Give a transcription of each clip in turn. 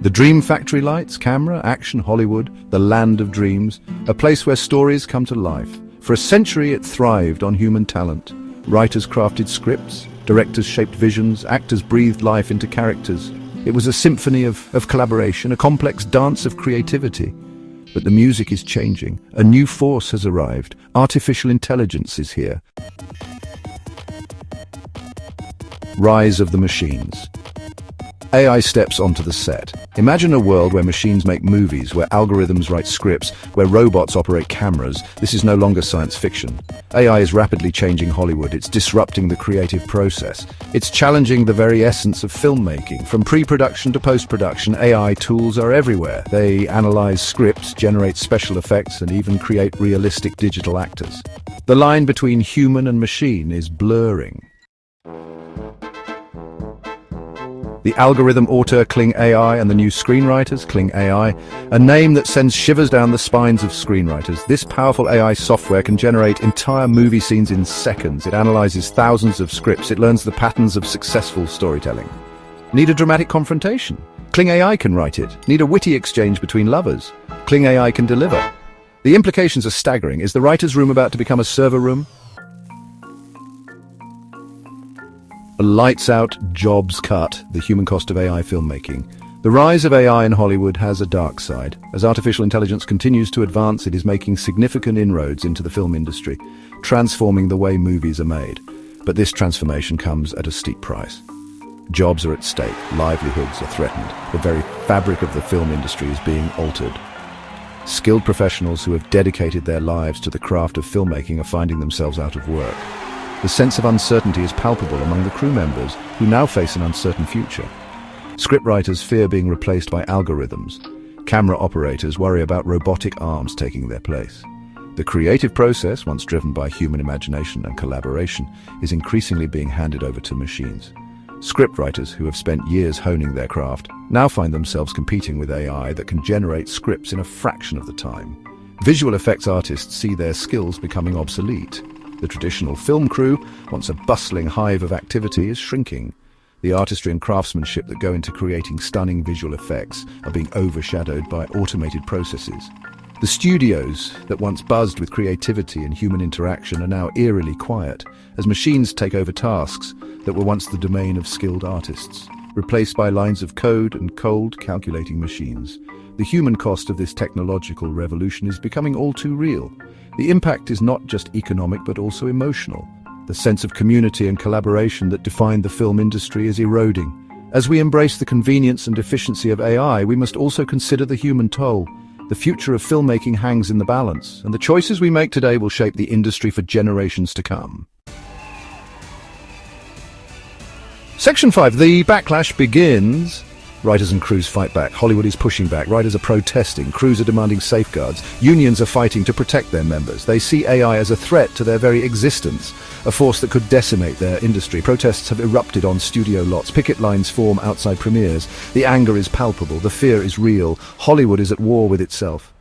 The Dream Factory lights, camera, action, Hollywood, the land of dreams, a place where stories come to life. For a century it thrived on human talent. Writers crafted scripts, directors shaped visions, actors breathed life into characters. It was a symphony of collaboration, a complex dance of creativity. But the music is changing. A new force has arrived. Artificial intelligence is here. Rise of the machines. AI steps onto the set. Imagine a world where machines make movies, where algorithms write scripts, where robots operate cameras. This is no longer science fiction. AI is rapidly changing Hollywood. It's disrupting the creative process. It's challenging the very essence of filmmaking. From pre-production to post-production, AI tools are everywhere. They analyze scripts, generate special effects, and even create realistic digital actors. The line between human and machine is blurring. The algorithm auteur Kling AI and the new screenwriters Kling AI, a name that sends shivers down the spines of screenwriters. This powerful AI software can generate entire movie scenes in seconds. It analyzes thousands of scripts. It learns the patterns of successful storytelling. Need a dramatic confrontation? Kling AI can write it. Need a witty exchange between lovers? Kling AI can deliver. The implications are staggering. Is the writer's room about to become a server room? Lights out, jobs cut, the human cost of AI filmmaking. The rise of AI in Hollywood has a dark side. As artificial intelligence continues to advance, it is making significant inroads into the film industry, transforming the way movies are made. But this transformation comes at a steep price. Jobs are at stake, livelihoods are threatened. The very fabric of the film industry is being altered. Skilled professionals who have dedicated their lives to the craft of filmmaking are finding themselves out of work. The sense of uncertainty is palpable among the crew members, who now face an uncertain future. Scriptwriters fear being replaced by algorithms. Camera operators worry about robotic arms taking their place. The creative process, once driven by human imagination and collaboration, is increasingly being handed over to machines. Scriptwriters who have spent years honing their craft now find themselves competing with AI that can generate scripts in a fraction of the time. Visual effects artists see their skills becoming obsolete. The traditional film crew, once a bustling hive of activity, is shrinking. The artistry and craftsmanship that go into creating stunning visual effects are being overshadowed by automated processes. The studios that once buzzed with creativity and human interaction are now eerily quiet, as machines take over tasks that were once the domain of skilled artists, replaced by lines of code and cold, calculating machines. The human cost of this technological revolution is becoming all too real. The impact is not just economic but also emotional. The sense of community and collaboration that defined the film industry is eroding. As we embrace the convenience and efficiency of AI, we must also consider the human toll. The future of filmmaking hangs in the balance, and the choices we make today will shape the industry for generations to come. Section 5. The backlash begins. Writers and crews fight back. Hollywood is pushing back. Writers are protesting. Crews are demanding safeguards. Unions are fighting to protect their members. They see AI as a threat to their very existence, a force that could decimate their industry. Protests have erupted on studio lots. Picket lines form outside premieres. The anger is palpable. The fear is real. Hollywood is at war with itself.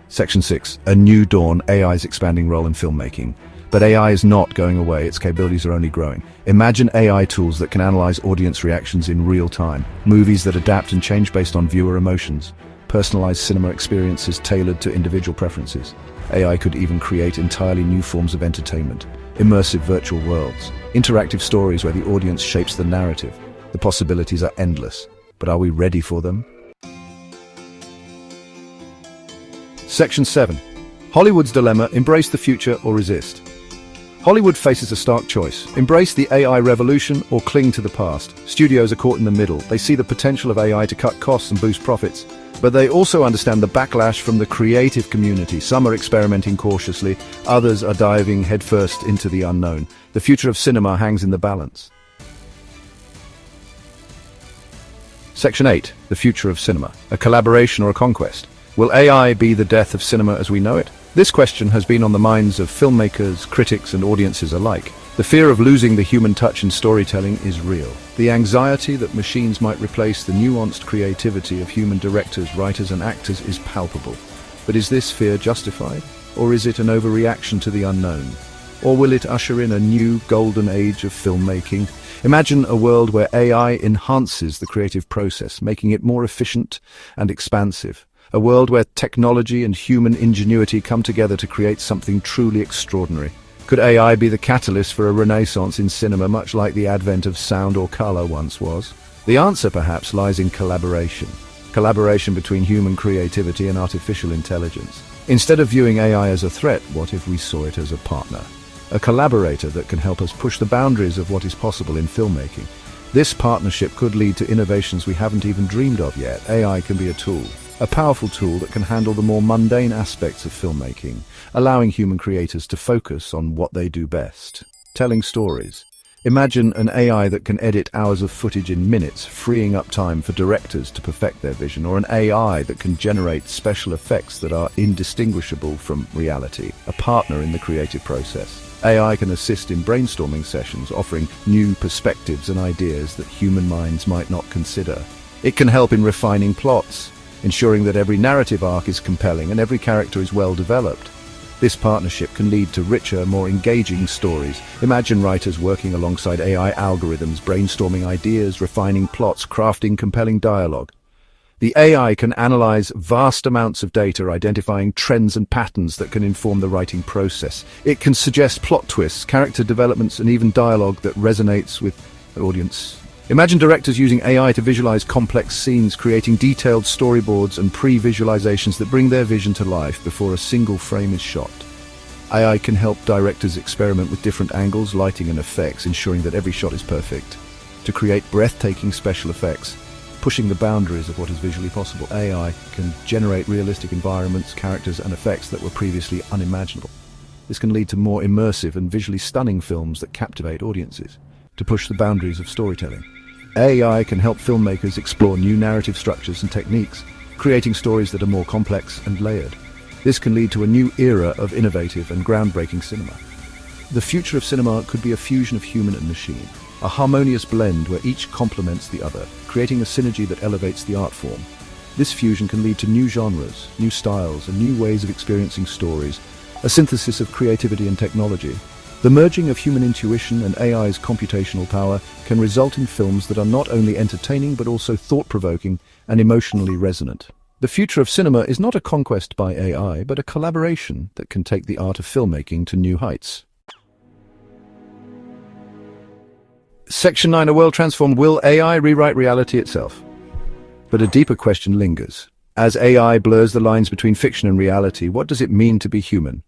Section 6. A new dawn. AI's expanding role in filmmaking. But AI is not going away, its capabilities are only growing. Imagine AI tools that can analyze audience reactions in real time, movies that adapt and change based on viewer emotions, personalized cinema experiences tailored to individual preferences. AI could even create entirely new forms of entertainment, immersive virtual worlds, interactive stories where the audience shapes the narrative. The possibilities are endless, but are we ready for them? Section 7. Hollywood's dilemma: embrace the future or resist. Hollywood faces a stark choice. Embrace the AI revolution or cling to the past. Studios are caught in the middle. They see the potential of AI to cut costs and boost profits. But they also understand the backlash from the creative community. Some are experimenting cautiously. Others are diving headfirst into the unknown. The future of cinema hangs in the balance. Section 8. The future of cinema. A collaboration or a conquest? Will AI be the death of cinema as we know it? This question has been on the minds of filmmakers, critics, and audiences alike. The fear of losing the human touch in storytelling is real. The anxiety that machines might replace the nuanced creativity of human directors, writers, and actors is palpable. But is this fear justified? Or is it an overreaction to the unknown? Or will it usher in a new golden age of filmmaking? Imagine a world where AI enhances the creative process, making it more efficient and expansive. A world where technology and human ingenuity come together to create something truly extraordinary. Could AI be the catalyst for a renaissance in cinema, much like the advent of sound or color once was? The answer, perhaps, lies in collaboration. Collaboration between human creativity and artificial intelligence. Instead of viewing AI as a threat, what if we saw it as a partner? A collaborator that can help us push the boundaries of what is possible in filmmaking. This partnership could lead to innovations we haven't even dreamed of yet. AI can be a tool, a powerful tool that can handle the more mundane aspects of filmmaking, allowing human creators to focus on what they do best, telling stories. Imagine an AI that can edit hours of footage in minutes, freeing up time for directors to perfect their vision, or an AI that can generate special effects that are indistinguishable from reality, a partner in the creative process. AI can assist in brainstorming sessions, offering new perspectives and ideas that human minds might not consider. It can help in refining plots, ensuring that every narrative arc is compelling and every character is well developed. This partnership can lead to richer, more engaging stories. Imagine writers working alongside AI algorithms, brainstorming ideas, refining plots, crafting compelling dialogue. The AI can analyze vast amounts of data, identifying trends and patterns that can inform the writing process. It can suggest plot twists, character developments, and even dialogue that resonates with the audience. Imagine directors using AI to visualize complex scenes, creating detailed storyboards and pre-visualizations that bring their vision to life before a single frame is shot. AI can help directors experiment with different angles, lighting, and effects, ensuring that every shot is perfect. To create breathtaking special effects, pushing the boundaries of what is visually possible, AI can generate realistic environments, characters, and effects that were previously unimaginable. This can lead to more immersive and visually stunning films that captivate audiences. To push the boundaries of storytelling, AI can help filmmakers explore new narrative structures and techniques, creating stories that are more complex and layered. This can lead to a new era of innovative and groundbreaking cinema. The future of cinema could be a fusion of human and machine, a harmonious blend where each complements the other, creating a synergy that elevates the art form. This fusion can lead to new genres, new styles, and new ways of experiencing stories, a synthesis of creativity and technology. The merging of human intuition and AI's computational power can result in films that are not only entertaining but also thought-provoking and emotionally resonant. The future of cinema is not a conquest by AI, but a collaboration that can take the art of filmmaking to new heights. Section 9, a world transformed. Will AI rewrite reality itself? But a deeper question lingers. As AI blurs the lines between fiction and reality, what does it mean to be human?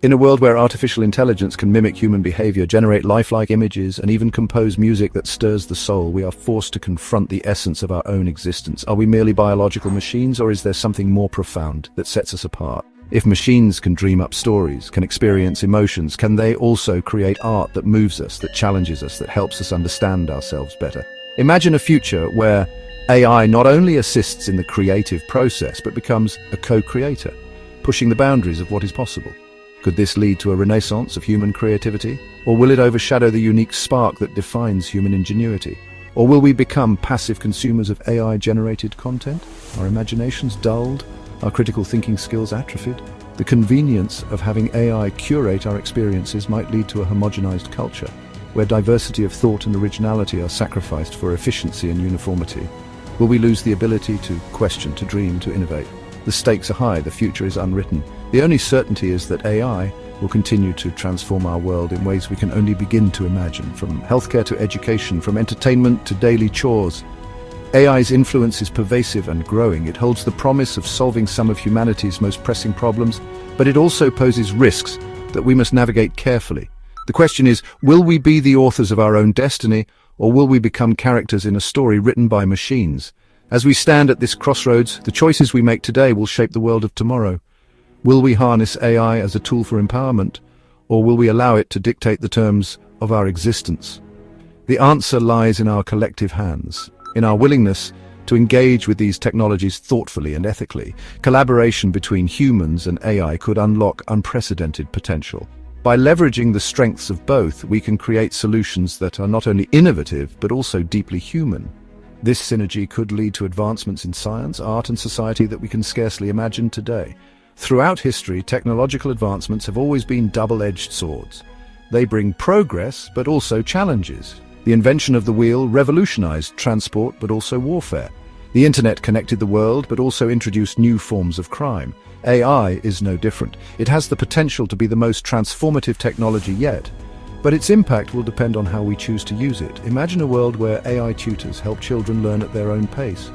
In a world where artificial intelligence can mimic human behavior, generate lifelike images, and even compose music that stirs the soul, we are forced to confront the essence of our own existence. Are we merely biological machines, or is there something more profound that sets us apart? If machines can dream up stories, can experience emotions, can they also create art that moves us, that challenges us, that helps us understand ourselves better? Imagine a future where AI not only assists in the creative process, but becomes a co-creator, pushing the boundaries of what is possible. Could this lead to a renaissance of human creativity? Or will it overshadow the unique spark that defines human ingenuity? Or will we become passive consumers of AI-generated content? Our imaginations dulled? Our critical thinking skills atrophied? The convenience of having AI curate our experiences might lead to a homogenized culture, where diversity of thought and originality are sacrificed for efficiency and uniformity. Will we lose the ability to question, to dream, to innovate? The stakes are high, the future is unwritten. The only certainty is that AI will continue to transform our world in ways we can only begin to imagine, from healthcare to education, from entertainment to daily chores. AI's influence is pervasive and growing. It holds the promise of solving some of humanity's most pressing problems, but it also poses risks that we must navigate carefully. The question is, will we be the authors of our own destiny, or will we become characters in a story written by machines? As we stand at this crossroads, the choices we make today will shape the world of tomorrow. Will we harness AI as a tool for empowerment, or will we allow it to dictate the terms of our existence? The answer lies in our collective hands, in our willingness to engage with these technologies thoughtfully and ethically. Collaboration between humans and AI could unlock unprecedented potential. By leveraging the strengths of both, we can create solutions that are not only innovative, but also deeply human. This synergy could lead to advancements in science, art, and society that we can scarcely imagine today. Throughout history, technological advancements have always been double-edged swords. They bring progress, but also challenges. The invention of the wheel revolutionized transport, but also warfare. The internet connected the world, but also introduced new forms of crime. AI is no different. It has the potential to be the most transformative technology yet, but its impact will depend on how we choose to use it. Imagine a world where AI tutors help children learn at their own pace,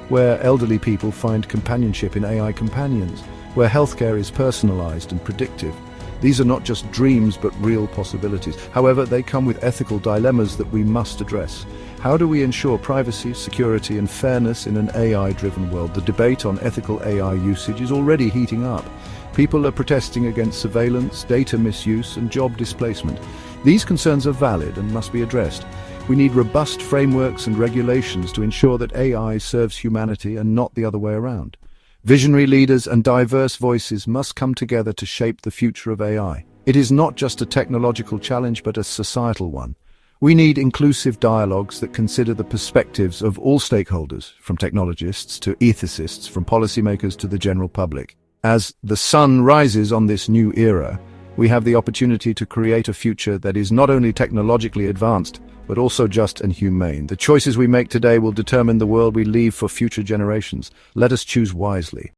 where elderly people find companionship in AI companions, where healthcare is personalized and predictive. These are not just dreams, but real possibilities. However, they come with ethical dilemmas that we must address. How do we ensure privacy, security, and fairness in an AI-driven world? The debate on ethical AI usage is already heating up. People are protesting against surveillance, data misuse, and job displacement. These concerns are valid and must be addressed. We need robust frameworks and regulations to ensure that AI serves humanity and not the other way around. Visionary leaders and diverse voices must come together to shape the future of AI. It is not just a technological challenge, but a societal one. We need inclusive dialogues that consider the perspectives of all stakeholders, from technologists to ethicists, from policymakers to the general public. As the sun rises on this new era, we have the opportunity to create a future that is not only technologically advanced, but also just and humane. The choices we make today will determine the world we leave for future generations. Let us choose wisely.